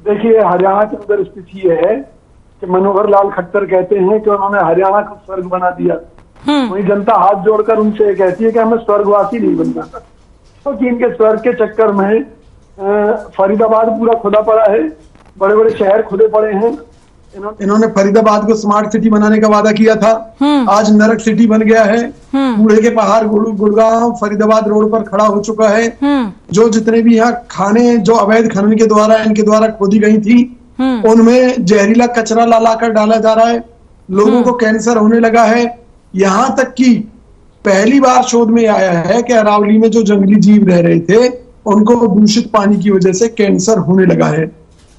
देखिए, हरियाणा के अंदर स्थिति ये है कि मनोहर लाल खट्टर कहते हैं कि उन्होंने हरियाणा को स्वर्ग बना दिया। वही जनता हाथ जोड़कर उनसे कहती है कि हमें स्वर्गवासी नहीं बनना था, क्योंकि तो इनके स्वर्ग के चक्कर में फरीदाबाद पूरा खुदा पड़ा है, बड़े बड़े शहर खुदे पड़े हैं। इन्होंने फरीदाबाद को स्मार्ट सिटी बनाने का वादा किया था, आज नरक सिटी बन गया है। कूड़े के पहाड़ गुड़गांव फरीदाबाद रोड पर खड़ा हो चुका है। जो जितने भी यहाँ खाने जो अवैध खनन के द्वारा इनके द्वारा खोदी गई थी, उनमें जहरीला कचरा ला कर डाला जा रहा है। लोगों को कैंसर होने लगा है। यहाँ तक कि पहली बार शोध में आया है कि अरावली में जो जंगली जीव रह रहे थे उनको दूषित पानी की वजह से कैंसर होने लगा है।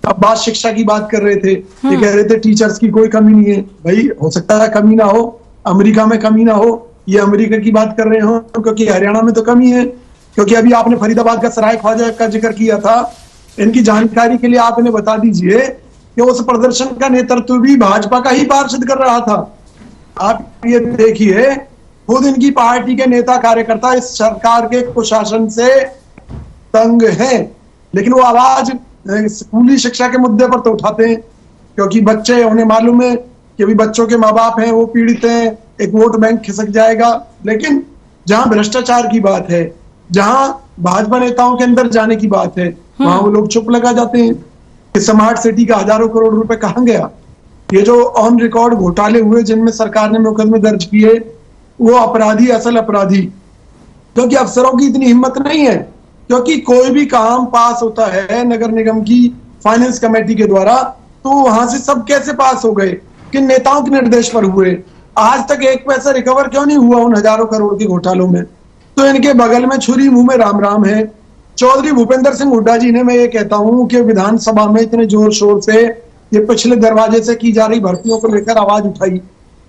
अब बात शिक्षा की बात कर रहे थे, ये कह रहे थे टीचर्स की कोई कमी नहीं है। भाई हो सकता है कमी ना हो, अमेरिका में कमी ना हो, ये अमेरिका की बात कर रहे हो, क्योंकि हरियाणा में तो कमी है। क्योंकि अभी आपने फरीदाबाद का सराय ख्वाजा का जिक्र किया था, इनकी जानकारी के लिए आप इन्हें बता दीजिए कि उस प्रदर्शन का नेतृत्व भी भाजपा का ही पार्षद कर रहा था। आप ये देखिए, खुद इनकी पार्टी के नेता कार्यकर्ता इस सरकार के कुशासन से तंग हैं, लेकिन वो आवाज स्कूली शिक्षा के मुद्दे पर तो उठाते हैं, क्योंकि बच्चे उन्हें मालूम है कि अभी बच्चों के माँ बाप हैं वो पीड़ित हैं, एक वोट बैंक खिसक जाएगा। लेकिन जहां भ्रष्टाचार की बात है, जहां भाजपा नेताओं के अंदर जाने की बात है, वहां वो लोग चुप लगा जाते हैं कि स्मार्ट सिटी का हजारों करोड़ रुपए कहां गया। ये जो ऑन रिकॉर्ड घोटाले हुए जिनमें सरकार ने मुकदमे दर्ज किए, वो अपराधी असल अपराधी, क्योंकि अफसरों की इतनी हिम्मत नहीं है। क्योंकि कोई भी काम पास होता है नगर निगम की फाइनेंस कमेटी के द्वारा, तो वहां से सब कैसे पास हो गए, किन नेताओं के निर्देश पर हुए, आज तक एक पैसा रिकवर क्यों नहीं हुआ उन हजारों करोड़ के घोटालों में। तो इनके बगल में छुरी मुंह में राम राम है। चौधरी भूपेंद्र सिंह हुड्डा जी ने, मैं ये कहता हूं कि विधानसभा में इतने जोर शोर से ये पिछले दरवाजे से की जा रही भर्तियों को लेकर आवाज उठाई,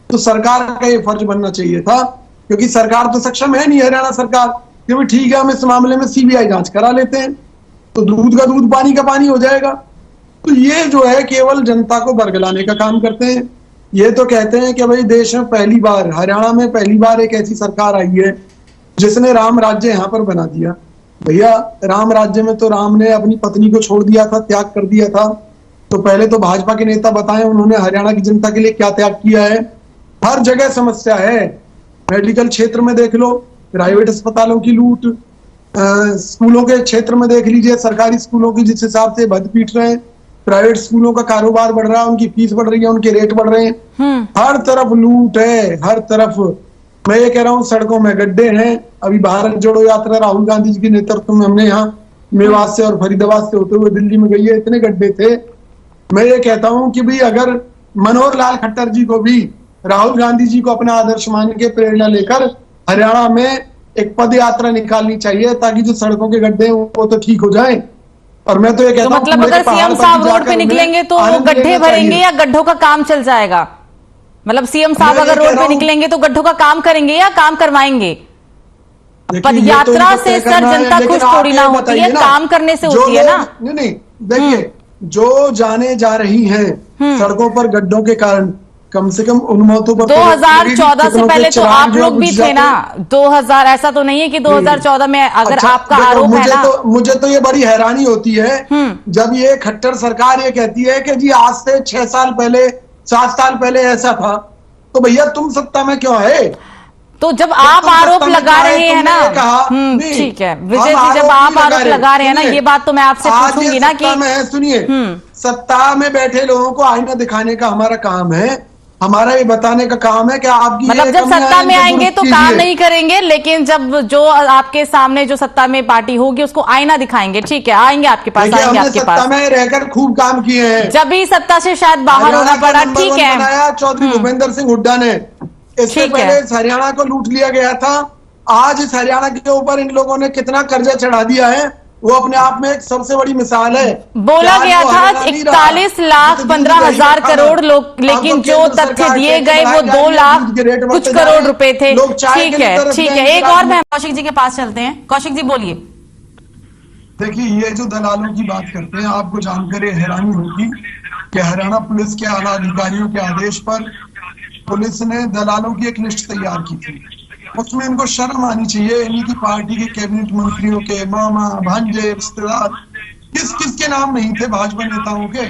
तो सरकार का ये फर्ज बनना चाहिए था, क्योंकि सरकार तो सक्षम है नहीं, हरियाणा सरकार कि भाई ठीक है हम इस मामले में सीबीआई जांच करा लेते हैं, तो दूध का दूध पानी का पानी हो जाएगा। तो ये जो है केवल जनता को बरगलाने का काम करते हैं। ये तो कहते हैं कि भाई देश में पहली बार, हरियाणा में पहली बार एक ऐसी सरकार आई है जिसने राम राज्य यहाँ पर बना दिया। भैया राम राज्य में तो राम ने अपनी पत्नी को छोड़ दिया था, त्याग कर दिया था। तो पहले तो भाजपा के नेता बताएं उन्होंने हरियाणा की जनता के लिए क्या त्याग किया है। हर जगह समस्या है, मेडिकल क्षेत्र में देख लो, प्राइवेट अस्पतालों की लूट, स्कूलों के क्षेत्र में देख लीजिए, सरकारी स्कूलों की जिस हिसाब से भद पीट रहे हैं, प्राइवेट स्कूलों का कारोबार बढ़ रहा है, उनकी फीस बढ़ रही है, उनके रेट बढ़ रहे हैं, हर तरफ लूट है, हर तरफ। मैं ये कह रहा हूँ सड़कों में गड्ढे हैं। अभी भारत जोड़ो यात्रा राहुल गांधी जी के नेतृत्व में हमने यहाँ मेवात से और फरीदाबाद से होते हुए दिल्ली में गई है, इतने गड्ढे थे। मैं ये कहता हूँ कि भाई अगर मनोहर लाल खट्टर जी को भी राहुल गांधी जी को अपना आदर्श मान के प्रेरणा लेकर हरियाणा में एक पद यात्रा निकालनी चाहिए, ताकि जो सड़कों के गड्ढे वो तो ठीक हो जाए। और मैं तो ये कहता हूं, मतलब अगर सीएम साहब रोड पे निकलेंगे तो वो गड्ढे भरेंगे या गड्ढों का काम चल जाएगा? मतलब सीएम साहब अगर रोड पे निकलेंगे तो गड्ढों का काम करेंगे या काम करवाएंगे? पद यात्रा से सर जनता खुश थोड़ी ना होती है, काम करने से होती है ना। नहीं देखिए, जो जाने जा रही हैं सड़कों पर गड्ढों के कारण, कम से कम उन मौतों पर 2014 से पहले तो आप लोग भी थे ना। 2000 ऐसा तो नहीं है कि 2014 में अगर आपका आरोप है ना। मुझे तो ये बड़ी हैरानी होती है जब ये खट्टर सरकार ये कहती है कि जी आज से 6 साल पहले 7 साल पहले ऐसा था, तो भैया तुम सत्ता में क्यों है? तो जब आप आरोप लगा रहे हैं ना, ठीक है विजय जी, जब आप आरोप लगा रहे हैं ना, ये बात तो मैं आपसे पूछूंगी ना कि सुनिए, सत्ता में बैठे लोगों को आईना दिखाने का हमारा काम है, हमारा ये बताने का काम है कि आपकी मतलब जब सत्ता में आएंगे तो काम नहीं करेंगे, लेकिन जब जो आपके सामने जो सत्ता में पार्टी होगी उसको आईना दिखाएंगे। ठीक है, आएंगे आपके पास, आएंगे आपके पास। सत्ता में रहकर खूब काम किए हैं, जब भी सत्ता से शायद बाहर होना पड़ा। ठीक है, चौधरी भूपेंद्र सिंह हुड्डा ने, इससे पहले इस हरियाणा को लूट लिया गया था। आज इस हरियाणा के ऊपर इन लोगों ने कितना कर्जा चढ़ा दिया है, वो अपने आप में एक सबसे बड़ी मिसाल है। बोला गया था 41,15,000 करोड़ लोग, लेकिन जो तथ्य दिए गए वो 2 लाख कुछ करोड़ रुपए थे। ठीक है, ठीक है, एक और मैं कौशिक जी के पास चलते हैं। कौशिक जी बोलिए। देखिए, ये जो दलालों की बात करते हैं, आपको जानकर ये हैरानी होगी कि हरियाणा पुलिस के आला अधिकारियों के आदेश पर पुलिस ने दलालों की एक लिस्ट तैयार की थी। उसमें इनको शर्म आनी चाहिए, इन्हीं की पार्टी के कैबिनेट मंत्रियों के मामा भांजे रिश्तेदार किसके नाम नहीं थे भाजपा नेताओं के?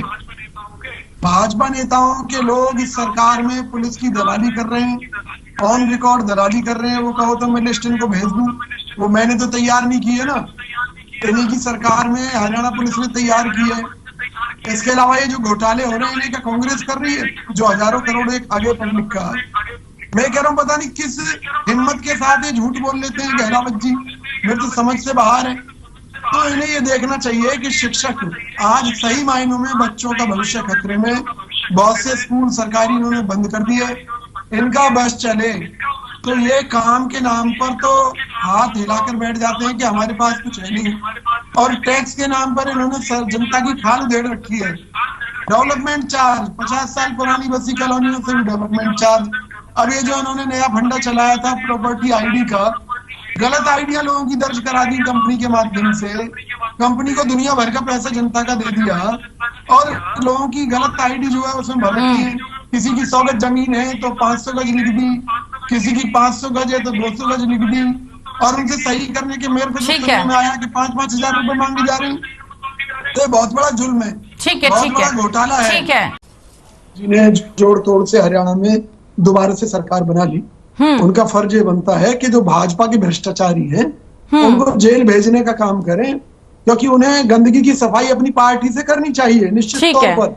भाजपा नेताओं के लोग इस सरकार में पुलिस की दलाली कर रहे हैं, ऑन रिकॉर्ड दलाली कर रहे हैं। वो कहो तो मैं लिस्ट इनको भेज दूं, वो मैंने तो तैयार नहीं की है ना, इन्हीं की सरकार में हरियाणा पुलिस ने तैयार की है। इसके अलावा ये जो घोटाले हो रहे हैं इन्हें क्या कांग्रेस कर रही है, जो हजारों करोड़ एक आगे पब्लिक का है? मैं कह रहा हूँ पता नहीं किस हिम्मत के साथ ये झूठ बोल लेते हैं गहलावत जी, मेरे तो समझ से बाहर है। तो इन्हें ये देखना चाहिए कि शिक्षक आज सही मायनों में बच्चों का भविष्य खतरे में, बहुत से स्कूल सरकारी इन्होंने बंद कर दिए, इनका बस चले तो ये काम के नाम पर तो हाथ हिलाकर बैठ जाते हैं कि हमारे पास कुछ है नहीं, और टैक्स के नाम पर इन्होंने जनता की खाल उधेड़ रखी है। डेवलपमेंट चार्ज 50 साल पुरानी बसी कॉलोनियों से भी डेवलपमेंट चार्ज। अब ये जो उन्होंने नया फंडा चलाया था प्रॉपर्टी आईडी का, गलत आइडिया लोगों की दर्ज करा दी कंपनी के माध्यम से, कंपनी को दुनिया भर का पैसा जनता का दे दिया और लोगों की गलत आईडी जो है उसमें भर रखी है। किसी की 100 गज जमीन है तो 500 गज लिख दी, किसी की 500 गज है तो 200 गज लिख दी, और उनसे सही करने के मेरे को सुनने में आया कि 5-5 हजार रुपए मांगे जा रहे हैं। तो बहुत बड़ा जुल्म है, बहुत बड़ा घोटाला है। जिन्हें जोड़ तोड़ से हरियाणा में दोबारा से सरकार बना ली, उनका फर्ज ये बनता है कि जो भाजपा के भ्रष्टाचारी हैं उनको जेल भेजने का काम करें, क्योंकि उन्हें गंदगी की सफाई अपनी पार्टी से करनी चाहिए निश्चित तौर पर,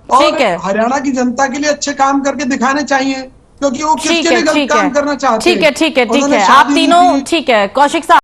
और हरियाणा की जनता के लिए अच्छे काम करके दिखाने चाहिए, क्योंकि वो किसके लिए गलत काम करना चाहते हैं। ठीक है आप तीनों, ठीक है कौशिक साहब।